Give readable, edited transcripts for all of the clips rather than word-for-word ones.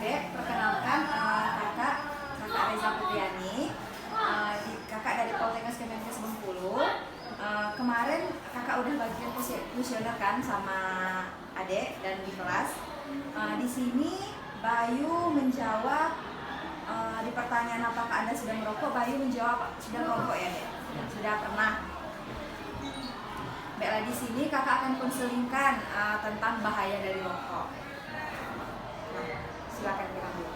adik, perkenalkan kakak Reza Putriani, kakak dari Poltekkes Kemenkes Bengkulu. Kemarin kakak udah bagian kuesioner kan sama adik dan di kelas. Di sini Bayu menjawab di pertanyaan apakah Anda sudah merokok. Bayu menjawab sudah merokok ya dek, sudah pernah. Baiklah, di sini kakak akan konselingkan tentang bahaya dari rokok. Silakan kita dulu.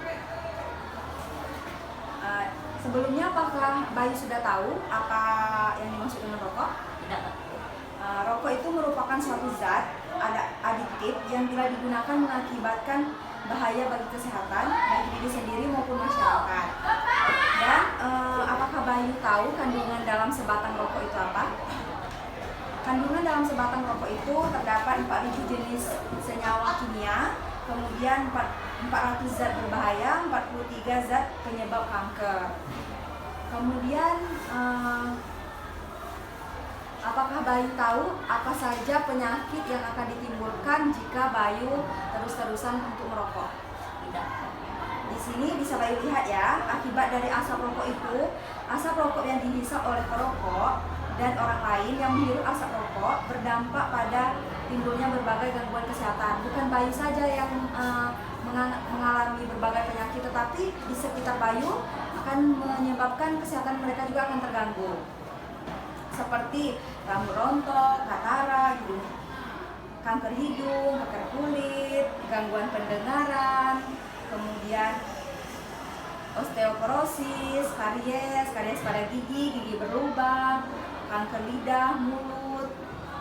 Sebelumnya apakah Bayu sudah tahu apa yang dimaksud dengan rokok? Tidak. Rokok itu merupakan suatu zat adiktif yang bila digunakan mengakibatkan bahaya bagi kesehatan bagi diri sendiri maupun masyarakat. Dan apakah Bayu tahu kandungan dalam sebatang rokok itu apa? Kandungan dalam sebatang rokok itu terdapat 4.000 jenis senyawa kimia, kemudian 400 zat berbahaya, 43 zat penyebab kanker. Kemudian apakah Bayu tahu apa saja penyakit yang akan ditimbulkan jika Bayu terus-terusan untuk merokok? Tidak. Di sini bisa Bayu lihat ya, akibat dari asap rokok itu, asap rokok yang dihisap oleh perokok dan orang lain yang menghirup asap rokok berdampak pada timbulnya berbagai gangguan kesehatan. Bukan Bayu saja yang mengalami berbagai penyakit, tetapi di sekitar Bayu akan menyebabkan kesehatan mereka juga akan terganggu. Seperti rambut rontok, katara, kanker hidung, kanker kulit, gangguan pendengaran, kemudian osteoporosis, karies pada gigi berlubang, kanker lidah, mulut,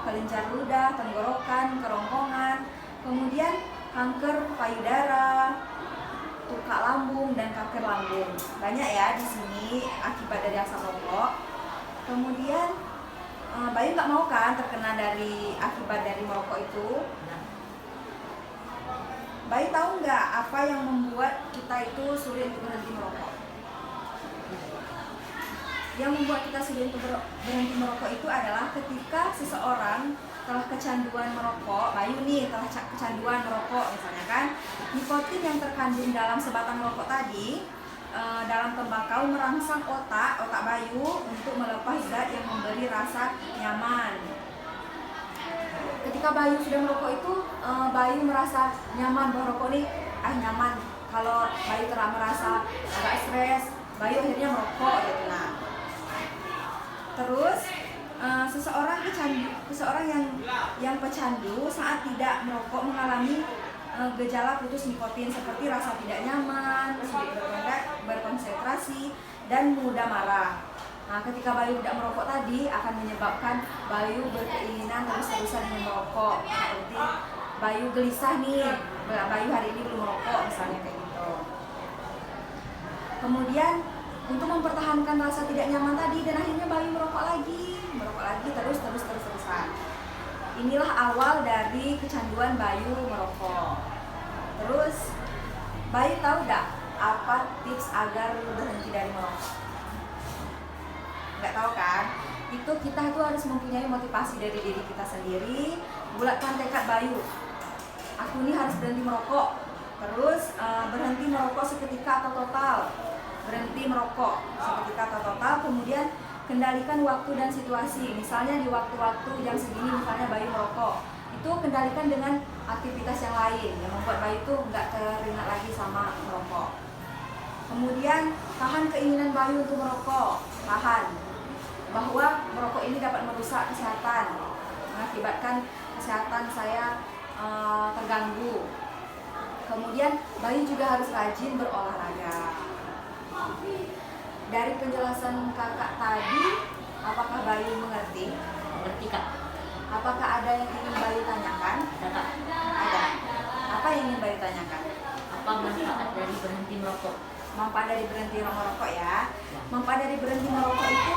kelenjar ludah, tenggorokan, kerongkongan, kemudian kanker payudara, tukak lambung, dan kanker lambung. Banyak ya di sini akibat dari asap rokok. Kemudian Bayu nggak mau kan terkena dari akibat dari merokok itu? Bayu tahu nggak apa yang membuat kita itu sulit untuk berhenti merokok? Yang membuat kita sulit untuk berhenti merokok itu adalah ketika seseorang telah kecanduan merokok. Bayu nih telah kecanduan merokok misalnya kan, nikotin yang terkandung dalam sebatang rokok tadi dalam tembakau merangsang otak Bayu untuk melepas zat yang memberi rasa nyaman. Ketika Bayu sudah merokok itu, Bayu merasa nyaman bahwa rokok ini nyaman. Kalau Bayu merasa agak stres, Bayu akhirnya merokok gitu. Nah, terus seseorang yang pecandu saat tidak merokok mengalami gejala putus nikotin seperti rasa tidak nyaman, sulit berkonsentrasi, dan mudah marah. Nah, ketika Bayu tidak merokok tadi akan menyebabkan Bayu berkeinginan terus-terusan ingin merokok. Seperti Bayu gelisah nih, Bayu hari ini belum merokok misalnya kayak gitu. Kemudian untuk mempertahankan rasa tidak nyaman tadi, dan akhirnya Bayu merokok lagi terus-terusan. Inilah awal dari kecanduan Bayu merokok. Terus Bayu tahu nggak apa tips agar berhenti dari merokok? Nggak tahu kan? Itu kita itu harus mempunyai motivasi dari diri kita sendiri. Bulatkan tekad Bayu, aku ini harus berhenti merokok. Terus berhenti merokok seketika atau total. Berhenti merokok seketika atau total. Kemudian kendalikan waktu dan situasi. Misalnya di waktu-waktu jam segini misalnya Bayu merokok, itu kendalikan dengan aktivitas yang lain yang membuat Bayu itu nggak teringat lagi sama merokok. Kemudian tahan keinginan Bayu untuk merokok. Tahan bahwa merokok ini dapat merusak kesehatan, mengakibatkan kesehatan saya terganggu. Kemudian Bayu juga harus rajin berolahraga. Dari penjelasan kakak tadi, apakah Bayu mengerti? Mengerti, Kak. Apakah ada yang ingin Bayu tanyakan? Ada, Kak. Ada. Apa yang ingin Bayu tanyakan? Apa manfaat dari berhenti merokok? Manfaat dari berhenti merokok ya. Manfaat dari berhenti merokok itu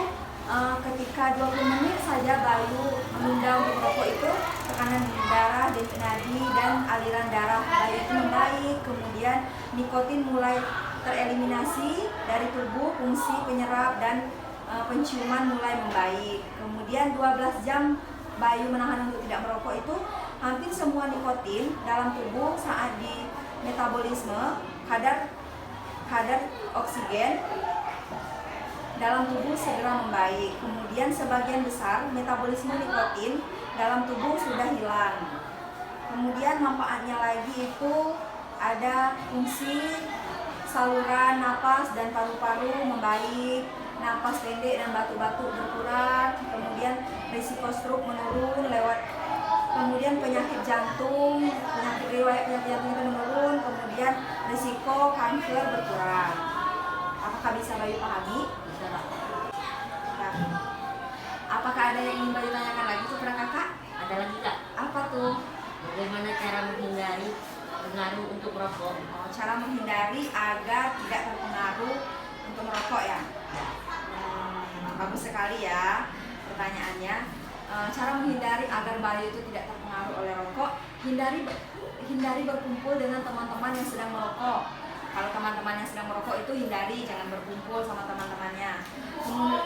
ketika 20 menit saja Bayu menunda untuk merokok itu, tekanan darah, denyut nadi, dan aliran darah Bayu itu membaik. Kemudian nikotin mulai tereliminasi dari tubuh, fungsi penyerap dan penciuman mulai membaik. Kemudian 12 jam Bayu menahan untuk tidak merokok itu, hampir semua nikotin dalam tubuh saat di metabolisme kadar oksigen dalam tubuh segera membaik. Kemudian sebagian besar metabolisme nikotin dalam tubuh sudah hilang. Kemudian manfaatnya lagi itu ada fungsi saluran napas dan paru-paru membaik, napas pendek dan batuk-batuk berkurang, kemudian risiko stroke menurun kemudian penyakit jantung, riwayat penyakit jantung itu menurun, kemudian risiko kanker berkurang. Apakah bisa Bayu pahami? Bisa Kak. Nah, apakah ada yang ingin Bayu tanyakan lagi kepada kakak? Ada lagi Kak. Apa tuh? Bagaimana cara menghindari pengaruh untuk merokok? Oh, cara menghindari agar tidak terpengaruh untuk merokok ya. Bagus sekali ya pertanyaannya. Cara menghindari agar Bayu itu tidak terpengaruh oleh rokok, hindari berkumpul dengan teman-teman yang sedang merokok. Kalau teman-teman yang sedang merokok itu hindari, jangan berkumpul sama teman-temannya.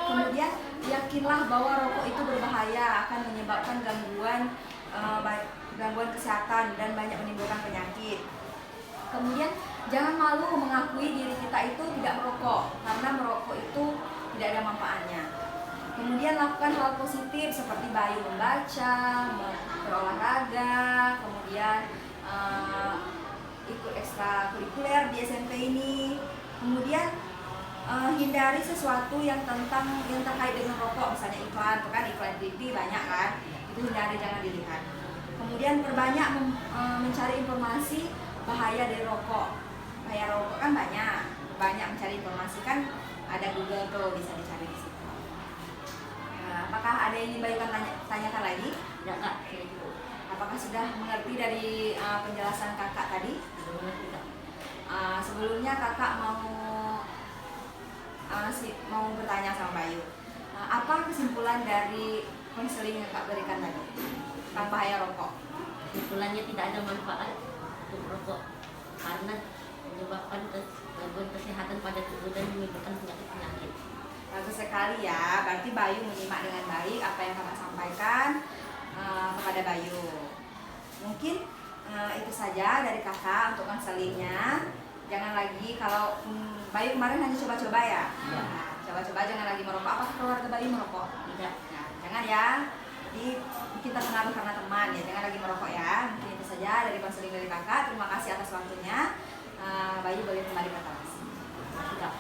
Kemudian yakinlah bahwa rokok itu berbahaya, akan menyebabkan gangguan kesehatan dan banyak menimbulkan penyakit. Kemudian jangan malu mengakui diri kita itu tidak merokok, karena merokok itu tidak ada manfaatnya. Kemudian lakukan hal positif seperti Bayu membaca, berolahraga, kemudian ikut ekstrakurikuler di SMP ini. Kemudian hindari sesuatu yang terkait dengan rokok, misalnya iklan TV banyak kan, itu hindari, jangan dilihat. Kemudian perbanyak mencari informasi bahaya dari rokok. Bahaya rokok kan banyak mencari informasi, kan ada Google tuh, bisa dicari di situ. Apakah ada yang ingin Bayu tanyakan lagi? Tidak Kak, saya juga. Apakah sudah mengerti dari penjelasan kakak tadi? Sudah mengerti Kak. Sebelumnya kakak mau bertanya sama Bayu. Apa kesimpulan dari konseling yang kakak berikan tadi tentang bahaya rokok? Kesimpulannya tidak ada manfaat untuk merokok karena menyebabkan gangguan kesehatan pada tubuh dan menimbulkan penyakit-penyakit. Bagus sekali ya, berarti Bayu menyimak dengan baik apa yang kakak sampaikan kepada Bayu. Mungkin itu saja dari kakak untuk konselingnya. Jangan lagi, kalau Bayu kemarin hanya coba-coba ya. Ya. Nah, coba-coba jangan lagi merokok. Apakah keluarga Bayu merokok? Tidak. Nah, jangan ya. Jadi kita terpengaruh karena teman ya. Jangan lagi merokok ya. Mungkin itu saja dari konseling dari kakak. Terima kasih atas waktunya. Bayu boleh kembali ke kelas. Tidak.